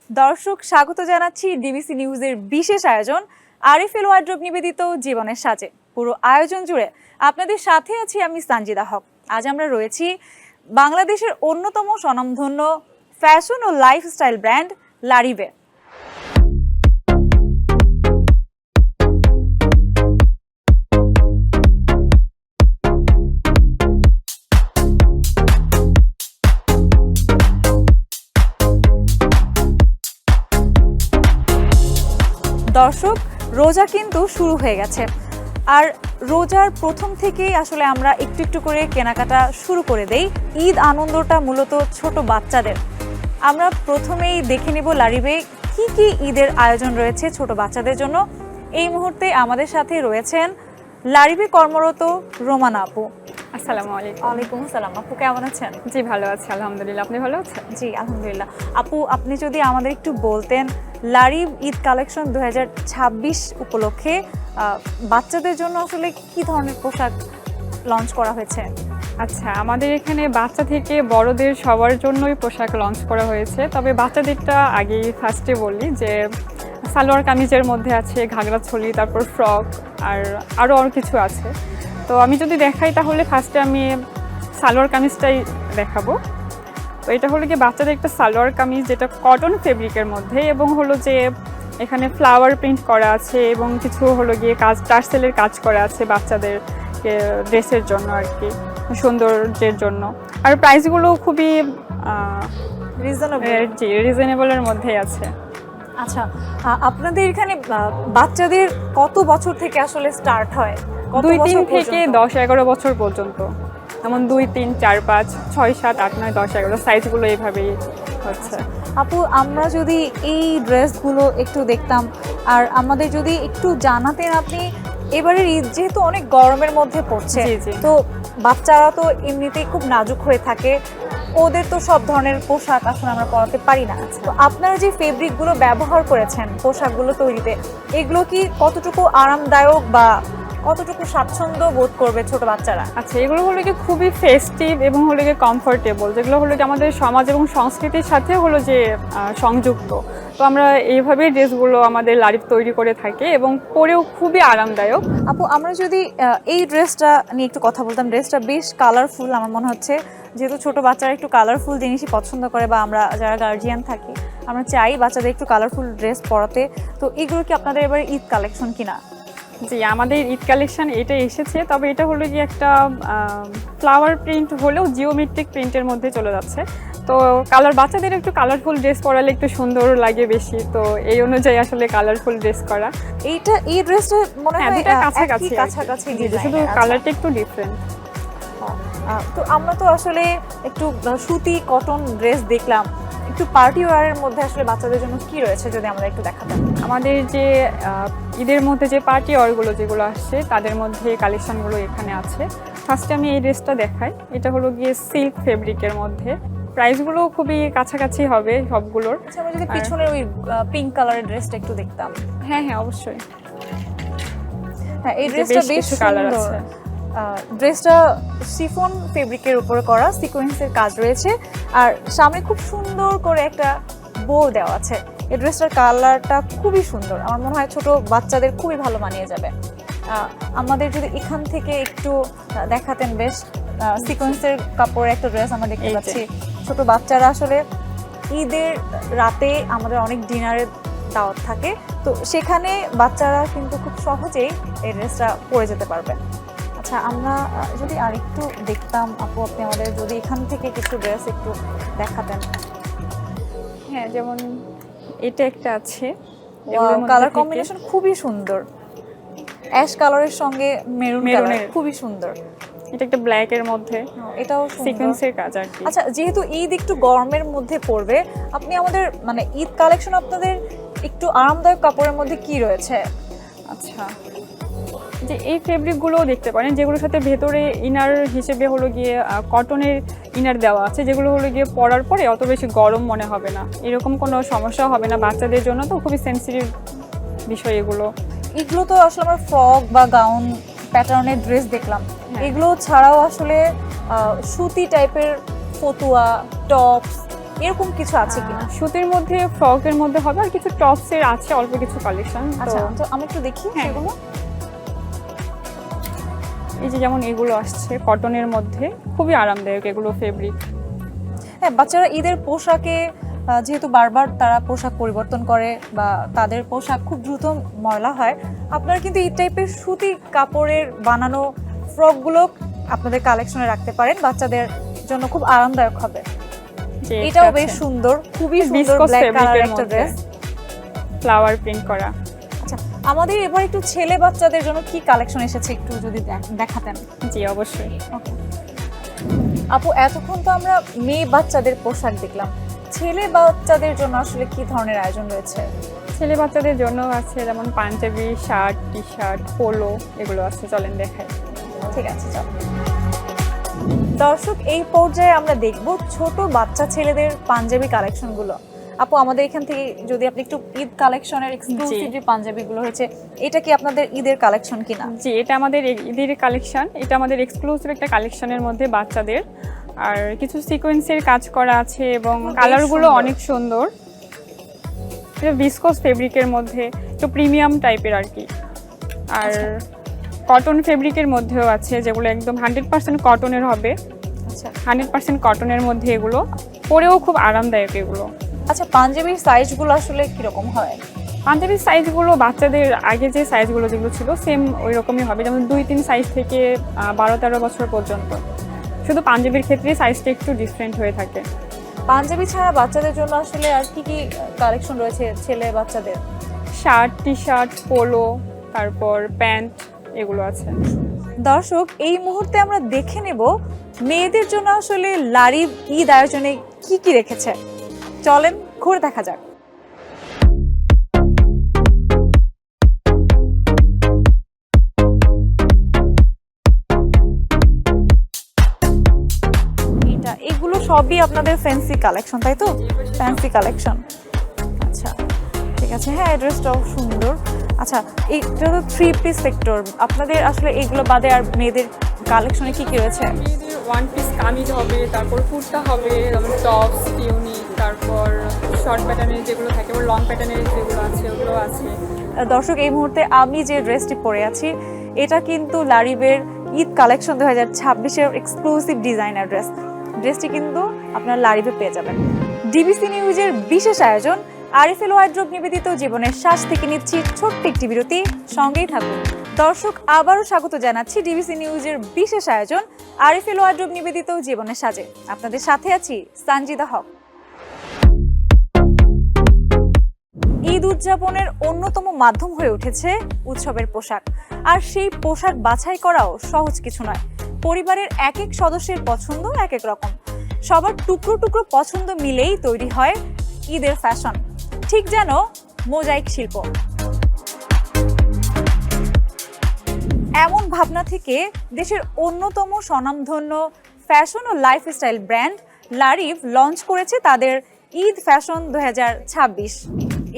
দর্শক স্বাগত জানাচ্ছি ডিবিসি নিউজের বিশেষ আয়োজন আরএফএল ওয়ার্ড্রোব নিবেদিত জীবনের সাজে। পুরো আয়োজন জুড়ে আপনাদের সাথে আছি আমি সানজিদা হক। আজ আমরা রয়েছি বাংলাদেশের অন্যতম স্বনামধন্য ফ্যাশন ও লাইফস্টাইল ব্র্যান্ড লারিবে। দর্শক, রোজা কিন্তু শুরু হয়ে গেছে, আর রোজার প্রথম থেকেই আসলে আমরা একটু একটু করে কেনাকাটা শুরু করে দেই। ঈদ আনন্দটা মূলত ছোট বাচ্চাদের। আমরা প্রথমেই দেখে নেব লারিবে কি কি ঈদের আয়োজন রয়েছে ছোট বাচ্চাদের জন্য। এই মুহূর্তে আমাদের সাথে রয়েছেন লারিবে কর্মরত রোমানা আপু। আসসালামু আলাইকুম। ওয়ালাইকুম আসসালাম। আপু কেমন আছেন? জি ভালো আছি আলহামদুলিল্লাহ, আপনি ভালো আছেন? জি আলহামদুলিল্লাহ। আপু, আপনি যদি আমাদের একটু বলতেন লারিব ঈদ কালেকশন 2026 উপলক্ষে বাচ্চাদের জন্য আসলে কি ধরনের পোশাক লঞ্চ করা হয়েছে? আচ্ছা, আমাদের এখানে বাচ্চা থেকে বড়দের সবার জন্যই পোশাক লঞ্চ করা হয়েছে। তবে বাচ্চাদেরটা আগেই ফার্স্টে বলি যে সালোয়ার কামিজের মধ্যে আছে ঘাগরা ছোলি, তারপর ফ্রক, আর আরও অনেক কিছু আছে। তো আমি যদি দেখাই তাহলে ফার্স্টে আমি সালোয়ার কামিজটাই দেখাবো। তো এটা হলো গিয়ে বাচ্চাদের একটা সালোয়ার কামিজ, যেটা কটন ফেব্রিকের মধ্যে, এবং হলো যে এখানে ফ্লাওয়ার প্রিন্ট করা আছে এবং কিছু হলো গিয়ে টার্সেলের কাজ করা আছে বাচ্চাদের ড্রেসের জন্য আর কি, সৌন্দর্যের জন্য। আর প্রাইসগুলো খুবই রিজনেবলের মধ্যেই আছে। আচ্ছা, আপনাদের এখানে বাচ্চাদের কত বছর থেকে আসলে স্টার্ট হয়? 2-3 থেকে 10-11 বছর পর্যন্ত, যেমন 2, 3, 4, 5, 6, 7, 8, 9, 10, 11 সাইজগুলো এইভাবেই হচ্ছে। আপু, আমরা যদি এই ড্রেসগুলো একটু দেখতাম আর আমাদের যদি একটু জানাতেন আপনি, এবারের ঈদ যেহেতু অনেক গরমের মধ্যে পড়ছে, তো বাচ্চারা তো এমনিতেই খুব নাজুক হয়ে থাকে, ওদের তো সব ধরনের পোশাক আসলে আমরা পরাতে পারি না। তো আপনারা যে ফেব্রিকগুলো ব্যবহার করেছেন পোশাকগুলো তৈরিতে, এগুলো কি কতটুকু আরামদায়ক বা কতটুকু স্বাচ্ছন্দ্য বোধ করবে ছোট বাচ্চারা? আচ্ছা, এগুলো হলো কি খুবই ফেস্টিভ এবং হলো কি কমফোর্টেবল, যেগুলো হলো কি আমাদের সমাজ এবং সংস্কৃতির সাথে হলো যে সংযুক্ত। তো আমরা এইভাবেই ড্রেসগুলো আমাদের লারিব তৈরি করে থাকি এবং পরেও খুবই আরামদায়ক। আপু, আমরা যদি এই ড্রেসটা নিয়ে একটু কথা বলতাম, ড্রেসটা বেশ কালারফুল আমার মনে হচ্ছে, যেহেতু ছোট বাচ্চারা একটু কালারফুল জিনিসই পছন্দ করে, বা আমরা যারা গার্জিয়ান থাকি আমরা চাই বাচ্চাদের একটু কালারফুল ড্রেস পরাতে। তো এগুলো কি আপনাদের এবার ঈদ কালেকশন কিনা? জি, আমাদের ঈদ কালেকশন এটা এসেছে, তবে এটা হলো কি একটা ফ্লাওয়ার প্রিন্ট হলেও জিওমেট্রিক প্রিন্টের মধ্যে চলে যাচ্ছে। তো বাচ্চাদের একটু কালারফুল ড্রেস পরালে একটু সুন্দর লাগে বেশি, তো এই অনুযায়ী আসলে কালারফুল ড্রেস করা। এই ড্রেসটা মনে হয় কাছাকাছি, শুধু কালারটা একটু ডিফারেন্ট। তো আমরা তো আসলে একটু সুতি কটন ড্রেস দেখলাম, একটু পার্টি ওয়্যারের মধ্যে আসলে বাচ্চাদের জন্য কি রয়েছে যদি আমরা একটু দেখাতাম। আমাদের যে ঈদের মধ্যে যে পার্টি ওয়্যারগুলো যেগুলো আসছে তাদের মধ্যে কালেকশনগুলো এখানে আছে। ফার্স্টে আমি এই ড্রেসটা দেখাই। এটা হলো গিয়ে সিল্ক ফেব্রিকের মধ্যে, প্রাইসগুলো খুবই কাছাকাছি হবে সবগুলোর। আচ্ছা, আমরা যদি পিছনের ওই পিঙ্ক কালারের ড্রেসটা একটু দেখতাম। হ্যাঁ হ্যাঁ অবশ্যই। হ্যাঁ, এই ড্রেসটা বেশ কালার আছে। ড্রেসটা শিফন ফেব্রিকের উপরে করা, সিকোয়েন্সের কাজ রয়েছে, আর সামনে খুব সুন্দর করে একটা বো দেওয়া আছে। এই ড্রেসটার কালারটা খুবই সুন্দর, আমার মনে হয় ছোট বাচ্চাদের খুবই ভালো মানিয়ে যাবে। আমাদের যদি এখান থেকে একটু দেখাতেন, বেশ সিকোয়েন্সের কাপড়ের একটা ড্রেস আমরা দেখতে পাচ্ছি। ছোট বাচ্চারা আসলে ঈদের রাতে আমাদের অনেক ডিনারের দাওয়াত থাকে, তো সেখানে বাচ্চারা কিন্তু খুব সহজেই এই ড্রেসটা পরে যেতে পারবে। আচ্ছা, আমরা যদি আরেকটু দেখতাম আপু, আপনি আমাদের যদি এখান থেকে কিছু ড্রেস একটু দেখাতেন। হ্যাঁ, যেমন এটা একটা আছে, কালার কম্বিনেশন খুবই সুন্দর, অ্যাশ কালারের সঙ্গে মেরুন কালার, খুবই সুন্দর। এটা একটা ব্ল্যাক এর মধ্যে, এটাও সিকোয়েন্সের কাজ আর কি। আচ্ছা, যেহেতু ঈদ একটু গরমের মধ্যে পড়বে, আপনি আমাদের মানে ঈদ কালেকশন আপনাদের একটু আরামদায়ক কাপড়ের মধ্যে কি রয়েছে? আচ্ছা, যে এই ফেব্রিকগুলোও দেখতে পারেন, যেগুলোর সাথে ভেতরে ইনার হিসেবে হলো গিয়ে কটনের ইনার দেওয়া আছে, যেগুলো হলো গিয়ে পরার পরে অত বেশি গরম মনে হবে না, এরকম কোনো সমস্যা হবে না। বাচ্চাদের জন্য তো খুবই সেন্সিটিভ বিষয় এগুলো। এগুলো তো আসলে আমরা ফ্রক বা গাউন প্যাটার্নের ড্রেস দেখলাম, এগুলো ছাড়াও আসলে সুতি টাইপের ফতুয়া, টপস, এরকম কিছু আছে কিনা? সুতির মধ্যে ফ্রকের মধ্যে হবে, আর কিছু টপসের আছে অল্প কিছু কালেকশন। আচ্ছা, তো আমি একটু দেখি সেগুলো। এই যে যেমন এগুলো আসছে কটনের মধ্যে, খুবই আরামদায়ক এগুলো ফেব্রিক। হ্যাঁ, বাচ্চারা ঈদের পোশাকে যেহেতু বারবার তারা পোশাক পরিবর্তন করে বা তাদের পোশাক খুব দ্রুত ময়লা হয়, আপনারা কিন্তু এই টাইপের সুতি কাপড়ের বানানো ফ্রকগুলো আপনাদের কালেকশনে রাখতে পারেন, বাচ্চাদের জন্য খুব আরামদায়ক হবে। এটাও বেশ সুন্দর, খুবই সুন্দর ব্ল্যাক কালারের একটা ড্রেস, ফ্লাওয়ার প্রিন্ট করা। আচ্ছা, আমাদের এবার একটু ছেলে বাচ্চাদের জন্য কি কালেকশন এসেছে একটু যদি দেখাতেন। জি অবশ্যই। ওকে আপু, এতক্ষণ তো আমরা মেয়ে বাচ্চাদের পোশাক দেখলাম, ছেলে বাচ্চাদের জন্য আসলে কি ধরনের আয়োজন রয়েছে? ছেলে বাচ্চাদের জন্য আছে যেমন panjabi, shirt, T shirt, polo, এগুলো আছে, চলেন দেখাই। ঠিক আছে, চল। দর্শক, এই পর্যায়ে আমরা দেখব ছোট বাচ্চা ছেলেদের পাঞ্জাবি কালেকশনগুলো। আপু, আমাদের এখান থেকে যদি আপনি একটু ঈদ কালেকশনের এক্সক্লুসিভ যে পাঞ্জাবিগুলো হয়েছে, এটা কি আপনাদের ঈদের কালেকশন কিনা? জি, এটা আমাদের ঈদের কালেকশন, এটা আমাদের এক্সক্লুসিভ একটা কালেকশনের মধ্যে বাচ্চাদের, আর কিছু সিকোয়েন্সের কাজ করা আছে এবং কালারগুলো অনেক সুন্দর। এটা ভিসকস ফেব্রিকের মধ্যে, একটু প্রিমিয়াম টাইপের আর কি। আর কটন ফেব্রিকের মধ্যেও আছে যেগুলো একদম 100% কটনের হবে। আচ্ছা, 100% কটনের মধ্যে এগুলো, পরেও খুব আরামদায়ক এগুলো। আচ্ছা, পাঞ্জাবির সাইজগুলো আসলে কিরকম হয়? পাঞ্জাবির সাইজগুলো বাচ্চাদের আগে যে সাইজগুলো যেগুলো ছিল সেম ওই রকমই হবে, যেমন 2-3 সাইজ থেকে 12-13 বছর পর্যন্ত। শুধু পাঞ্জাবির ক্ষেত্রে সাইজটা একটু ডিফারেন্ট হয়ে থাকে। পাঞ্জাবি ছাড়া বাচ্চাদের জন্য আসলে আর কি কি কালেকশন রয়েছে ছেলে বাচ্চাদের? শার্ট, টি শার্ট, পোলো, তারপর প্যান্ট, এগুলো আছে। দর্শক, এই মুহূর্তে আমরা দেখে নেব মেয়েদের জন্য আসলে লারিব ঈদ আয়োজনে কি কি রেখেছে। চলেন ঘুরে দেখা যাক। এগুলো সবই আপনাদের ফ্যান্সি কালেকশন, তাই তো? Fancy collection. আচ্ছা, ঠিক আছে। হ্যাঁ, ড্রেসটাও সুন্দর। আচ্ছা, এইটা তো 3 পিস সেক্টর। আপনাদের আসলে এগুলো বাদে আর মেয়েদের কালেকশনে কি কি রয়েছে? মেয়েদের ওয়ান পিস কামিজ হবে, তারপর কুর্তা হবে, যেমন টপস, টিউনিক, তারপর শর্ট প্যাটার্নের যেগুলো থাকে, লং প্যাটার্নের যেগুলো আছে ওগুলো আছে। দর্শক, এই মুহূর্তে আমি যে ড্রেসটি পরে আছি এটা কিন্তু লারিবের ঈদ কালেকশন 2026-এর এক্সক্লুসিভ ডিজাইনার ড্রেস। ড্রেসটি কিন্তু আপনার লারিবে পেয়ে যাবেন। ডিবিসি নিউজের বিশেষ আয়োজন আরএফএল ওয়ার্ড্রোব নিবেদিত জীবনের শ্বাস থেকে নিচ্ছি ছোট্ট একটি বিরতি, সঙ্গেই থাকুন। দর্শক, আবারও স্বাগত জানাচ্ছি ডিবিসি নিউজের বিশেষ আয়োজন আরএফএল ওয়ার্ড্রোব নিবেদিত জীবনের সাজে। আপনাদের সাথে আছি সানজিদা হক। ঈদ উদযাপনের অন্যতম মাধ্যম হয়ে উঠেছে উৎসবের পোশাক, আর সেই পোশাক বাছাই করাও সহজ কিছু নয়। পরিবারের এক এক সদস্যের পছন্দ এক এক রকম, সবার টুকরো টুকরো পছন্দ মিলেই তৈরি হয় ঈদের ফ্যাশন, ঠিক যেন মোজাইক শিল্প। এমন ভাবনা থেকে দেশের অন্যতম স্বনামধন্য ফ্যাশন ও লাইফস্টাইল ব্র্যান্ড লারিভ লঞ্চ করেছে তাদের ঈদ ফ্যাশন 2026।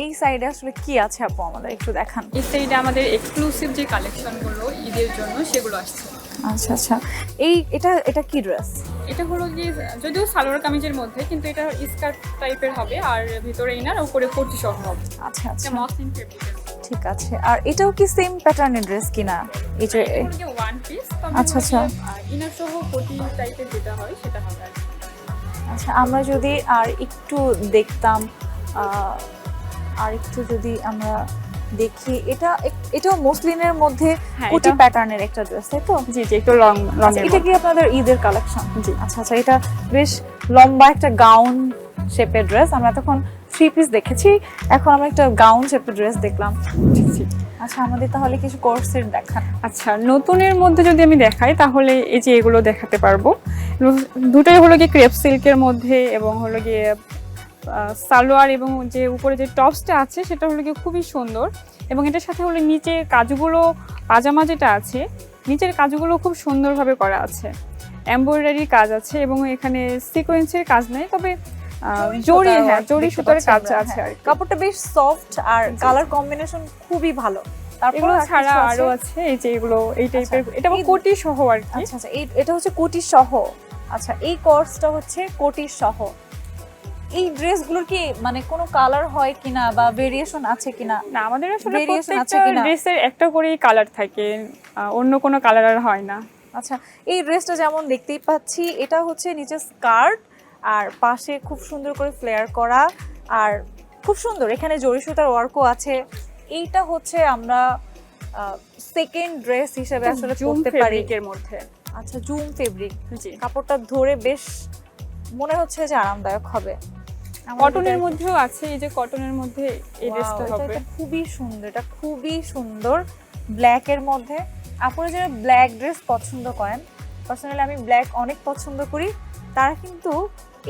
এই সাইডে আসলে কি আছে আপু, আমাদের একটু দেখান। এই সাইডে আমাদের এক্সক্লুসিভ যে কালেকশনগুলো ঈদের জন্য সেগুলো আসছে। আচ্ছা আচ্ছা, এটা কি ড্রেস? এটা হলো গিয়ে যদিও সালোয়ার কামিজের মধ্যে, কিন্তু এটা স্কার্ট টাইপের হবে, আর ভিতরে ইনার, উপরে কোটি সহ হবে। আচ্ছা আচ্ছা, মসলিন ফেব্রিকের। ঠিক আছে। আর এটাও কি সেম প্যাটার্নের ড্রেস কিনা? এই যে ওয়ান পিস। আচ্ছা আচ্ছা, ইনার সহ কোটি টাইপের যেটা হয় সেটা হবে। আচ্ছা, আমরা যদি আর একটু দেখতাম, আর একটু যদি আমরা দেখি, এটাও মসলিনের মধ্যে কোটি প্যাটার্নের একটা ড্রেস, তাই তো? জি জি, একটু লং। এটা কি আপনাদের ঈদের কালেকশন? জি। আচ্ছা আচ্ছা, এটা বেশ লম্বা একটা গাউন শেপের ড্রেস। আমরা তখন 3 পিস দেখেছি, এখন আমরা একটা গাউন শেপের ড্রেস দেখলাম। আচ্ছা, আমাদের তাহলে কিছু কোর্সের দেখান। আচ্ছা, নতুনের মধ্যে যদি আমি দেখাই তাহলে এই যে এগুলো দেখাতে পারবো। দুটোই হলো গিয়ে ক্রেপ সিল্কের মধ্যে, এবং হলো গিয়ে সালোয়ার, এবং যে উপরে যে টপসটা আছে সেটা হলো গিয়ে খুবই সুন্দর, এবং এটার সাথে হলো নিচের কাজগুলো, পাজামা যেটা আছে নিচের কাজগুলো খুব সুন্দরভাবে করা আছে, এমব্রয়ডারি কাজ আছে, এবং এখানে সিকোয়েন্সের কাজ নেই, তবে জরি সুতার কাজ আছে। আর কাপড়টা বেশ সফট, আর কালার কম্বিনেশন খুবই ভালো। এগুলো ছাড়া আরো আছে এই যে এগুলো এই টাইপের, এটা কোটি সহ আর কি। আচ্ছা আচ্ছা, এটা হচ্ছে কোটি সহ। আচ্ছা, এই কোর্সটা হচ্ছে কোটি সহ। এই ড্রেসগুলোর কি মানে কোনো কালার হয় কিনা বা ভেরিয়েশন আছে কিনা? না, আমাদের আসলে Variation আছে প্রত্যেকটা কিনা? ড্রেসের একটা করেই কালার থাকে, অন্য কোনো কালার আর হয় না। আচ্ছা, এই ড্রেসটা যেমন দেখতেই পাচ্ছি, এটা হচ্ছে নিচে স্কার্ট আর পাশে খুব সুন্দর করে ফ্লেয়ার করা, আর খুব সুন্দর এখানে জরি সুতার ওয়ার্কও আছে। এইটা হচ্ছে আমরা সেকেন্ড ড্রেস হিসেবে আসলে জুম পরতে পারি। ফেব্রিকের মধ্যে। আচ্ছা, জুম ফেব্রিক, জি, কাপড়টা ধরে বেশ মনে হচ্ছে যে আরামদায়ক হবে। আমার কটনের এটা- মধ্যেও আছে, এই যে কটনের মধ্যে এই Wow, ড্রেসটা এটা হবে। এটা খুবই সুন্দর, এটা খুবই সুন্দর ব্ল্যাকের মধ্যে। আপনারা যারা ব্ল্যাক ড্রেস পছন্দ করেন, পার্সোনালি আমি ব্ল্যাক অনেক পছন্দ করি, তারা কিন্তু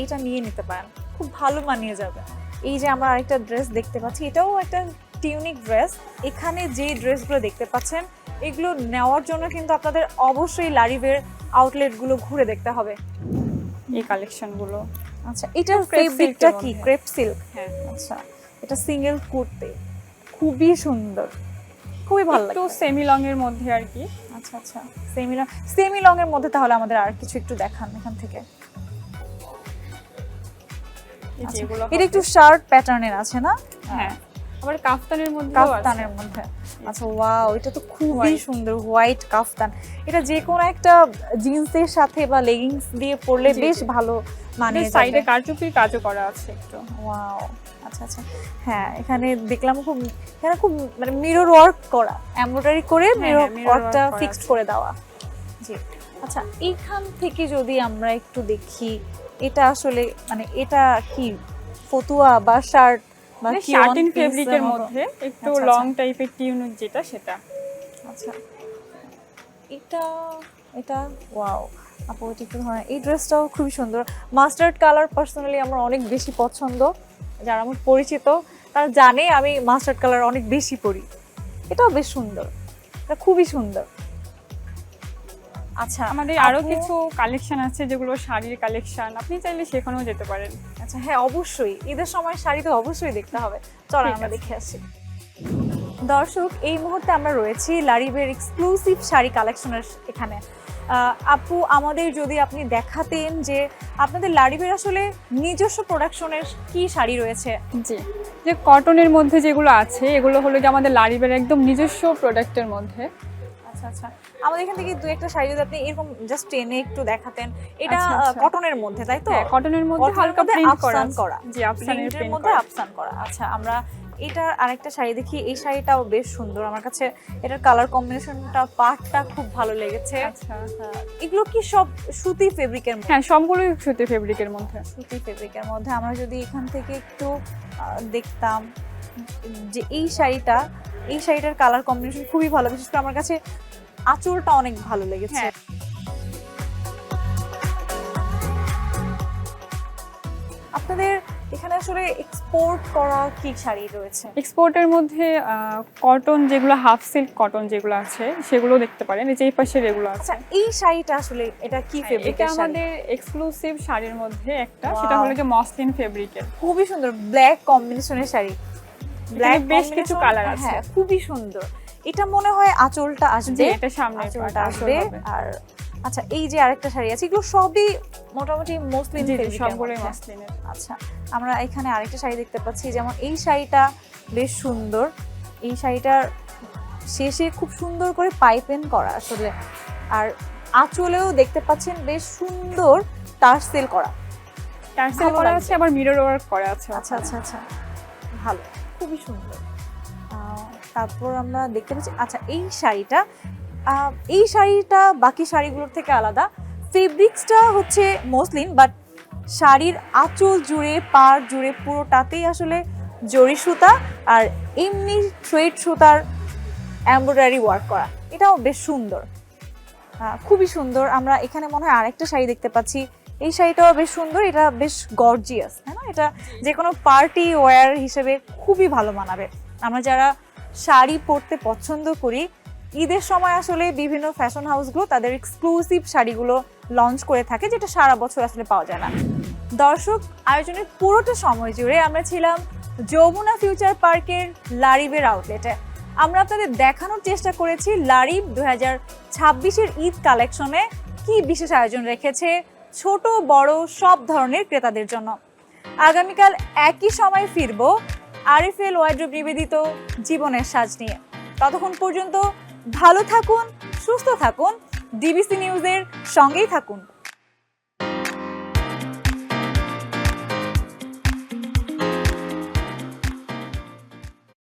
এইটা নিয়ে নিতে পারেন, খুব ভালো মানিয়ে যাবে। এই যে আমরা আরেকটা ড্রেস দেখতে পাচ্ছি, এটাও একটা টিউনিক ড্রেস। এখানে যে ড্রেসগুলো দেখতে পাচ্ছেন, এগুলো নেওয়ার জন্য কিন্তু আপনাদের অবশ্যই লারিবের আউটলেটগুলো ঘুরে দেখতে হবে। এই কালেকশনগুলো। আচ্ছা, এটার crepe ফেব্রিকটা silk-এর কি? মধ্যে। Crepe silk. হ্যাঁ, আচ্ছা, এটা সিঙ্গেল কুর্তি, খুবই সুন্দর, খুবই ভালো একটু লাগে। সেমি লং এর মধ্যে আর কি। আচ্ছা আচ্ছা, সেমি লং এর মধ্যে তাহলে আমাদের আর কিছু একটু দেখান এখান থেকে। এই আচ্ছা, যেগুলো এটা একটু শার্ট প্যাটার্নের আছে না? হ্যাঁ, আবার কাফতানের মধ্যে কাফতানের মধ্যে। আচ্ছা, ওয়াও, এটা তো খুবই White। সুন্দর, হোয়াইট কাফতান। এটা যে কোনো একটা জিন্সের সাথে বা লেগিংস দিয়ে পরলে জি, বেশ জি। ভালো মানিয়ে সাইডে যাবে। কারচুপির কাজও করা আছে একটু। ওয়াও, আচ্ছা আচ্ছা, হ্যাঁ এখানে দেখলাম খুব, এখানে খুব মানে মিরর ওয়ার্ক করা, এমব্রয়ডারি করে মিরর mirror ওয়ার্কটা work করা ফিক্সড আছে। করে দেওয়া। জি, আচ্ছা, এইখান থেকে যদি আমরা একটু দেখি, এটা আসলে মানে এটা কি ফতুয়া বা শার্ট বা কি শার্টিন one piece ফেব্রিকের এর মতো? মধ্যে একটু আচ্ছা, লং আচ্ছা। টাইপের টিউনিক যেটা সেটা। আচ্ছা, এটা এটা ওয়াও, আপু এটা একটু ধরেন, এই ড্রেসটাও খুবই সুন্দর। মাস্টার্ড কালার পার্সোনালি আমার অনেক বেশি পছন্দ, যারা আমার পরিচিত তারা জানে আমি মাস্টার্ড কালার অনেক বেশি পরি। এটাও বেশ সুন্দর, এটা খুবই সুন্দর। আচ্ছা, আমাদের আরো আপু- কিছু কালেকশন আছে যেগুলো শাড়ির কালেকশন, আপনি চাইলে সেখানেও যেতে পারেন। আচ্ছা, হ্যাঁ অবশ্যই, ঈদের সময় শাড়ি তো অবশ্যই দেখতে হবে, চলো ঠিক আমরা আছে। দেখে আসি। দর্শক, এই মুহূর্তে আমরা রয়েছি লারিবের এক্সক্লুসিভ শাড়ি কালেকশনের এখানে। আপু, আমাদের যদি আপনি দেখাতেন যে আপনাদের লারিবের আসলে নিজস্ব প্রোডাকশনের কি শাড়ি রয়েছে। জি, যে কটনের মধ্যে যেগুলো আছে এগুলো হলো যে আমাদের লারিবের একদম নিজস্ব প্রোডাক্টের মধ্যে। আচ্ছা আচ্ছা, আমাদের এখান থেকে দু একটা শাড়ি যদি আপনি এরকম জাস্ট টেনে একটু দেখাতেন। এটা আচ্ছা, আচ্ছা। কটনের মধ্যে, তাই তো? হ্যাঁ, কটনের মধ্যে কটনের হালকা মধ্যে প্রিন্ট করা আফসান আছে। করা। জি, আফসানের প্রিন্টের প্রিন্ট মধ্যে করা। আফসান করা। আচ্ছা, আমরা এটার আরেকটা শাড়ি দেখি, এই শাড়িটাও বেশ সুন্দর, আমার কাছে এটার কালার কম্বিনেশনটা পাটটা খুব ভালো লেগেছে। আচ্ছা, এগুলো কি সব সুতি ফেব্রিকের মধ্যে? হ্যাঁ সবগুলোই সুতি ফেব্রিকের মধ্যে। সুতি ফেব্রিকের মধ্যে। আমরা যদি এখান থেকে একটু দেখতাম যে এই শাড়িটার কালার কম্বিনেশন খুবই ভালো, বিশেষ করে আমার কাছে আঁচলটা অনেক ভালো লেগেছে। হ্যাঁ। আপনাদের এখানে আসলে এক্সপোর্ট করা কি শাড়ি রয়েছে? এক্সপোর্টের মধ্যে কটন যেগুলো হাফ সিল্ক কটন যেগুলো আছে সেগুলো দেখতে পারেন, এই যে এই পাশে যেগুলো আছে। আচ্ছা, এই শাড়িটা আসলে এটা কি এটা ফেব্রিকের শাড়ি? আমাদের এক্সক্লুসিভ শাড়ির মধ্যে একটা, Wow. সেটা হলো যে মসলিন ফেব্রিকের। খুবই সুন্দর, ব্ল্যাক কম্বিনেশনের শাড়ি। ব্ল্যাক বেশ কিছু কালার আছে। হ্যাঁ, খুবই সুন্দর। এটা মনে হয় আঁচলটা যে আসবে, এটা সামনে আঁচলটা আসবে। আর আচ্ছা, এই যে আরেকটা শাড়ি আছে, এগুলো সবই মোটামুটি মসলিন ফেব্রিকের সবগুলোই মধ্যে। মসলিনের। আচ্ছা, আমরা এখানে আরেকটা শাড়ি দেখতে পাচ্ছি, যেমন এই শাড়িটা বেশ সুন্দর। এই শাড়িটার শেষে খুব সুন্দর করে পাইপেন করা আসলে, আর আঁচলেও দেখতে পাচ্ছেন বেশ সুন্দর টার্সেল করা। টার্সেল ভালো করা লাগছে। আছে, আবার মিরর ওয়ার্ক করা আছে। আচ্ছা আচ্ছা আচ্ছা, ভালো, খুবই সুন্দর। তারপর আমরা দেখতে পাচ্ছি, আচ্ছা এই শাড়িটা বাকি শাড়িগুলোর থেকে আলাদা। ফেব্রিক্সটা হচ্ছে মসলিন, বাট শাড়ির আঁচল জুড়ে পাড় জুড়ে পুরোটাতেই আসলে জরি সুতা আর এমনি থ্রেড সুতার এমব্রয়ডারি ওয়ার্ক করা। এটাও বেশ সুন্দর, খুবই সুন্দর। আমরা এখানে মনে হয় আরেকটা শাড়ি দেখতে পাচ্ছি, এই শাড়িটাও বেশ সুন্দর, এটা বেশ গর্জিয়াস, তাই না? এটা যে কোনো পার্টি ওয়্যার হিসেবে খুবই ভালো মানাবে। আমরা যারা শাড়ি পরতে পছন্দ করি, ঈদের সময় আসলে বিভিন্ন ফ্যাশন হাউসগুলো তাদের এক্সক্লুসিভ শাড়িগুলো লঞ্চ করে থাকে, যেটা সারা বছর আসলে পাওয়া যায় না। দর্শক, আয়োজনের পুরোটা সময় জুড়ে আমরা ছিলাম যমুনা ফিউচার পার্কের লারিবের আউটলেটে। আমরা আপনাদের দেখানোর চেষ্টা করেছি লারিব 2026-এর ঈদ কালেকশনে কি বিশেষ আয়োজন রেখেছে ছোট বড় সব ধরনের ক্রেতাদের জন্য। আগামীকাল একই সময় ফিরবো আরএফএল ওয়ার্ড্রোব নিবেদিত জীবনের সাজ নিয়ে। ততক্ষণ পর্যন্ত ভালো থাকুন, সুস্থ থাকুন, ডিবিসি নিউজের সঙ্গেই থাকুন।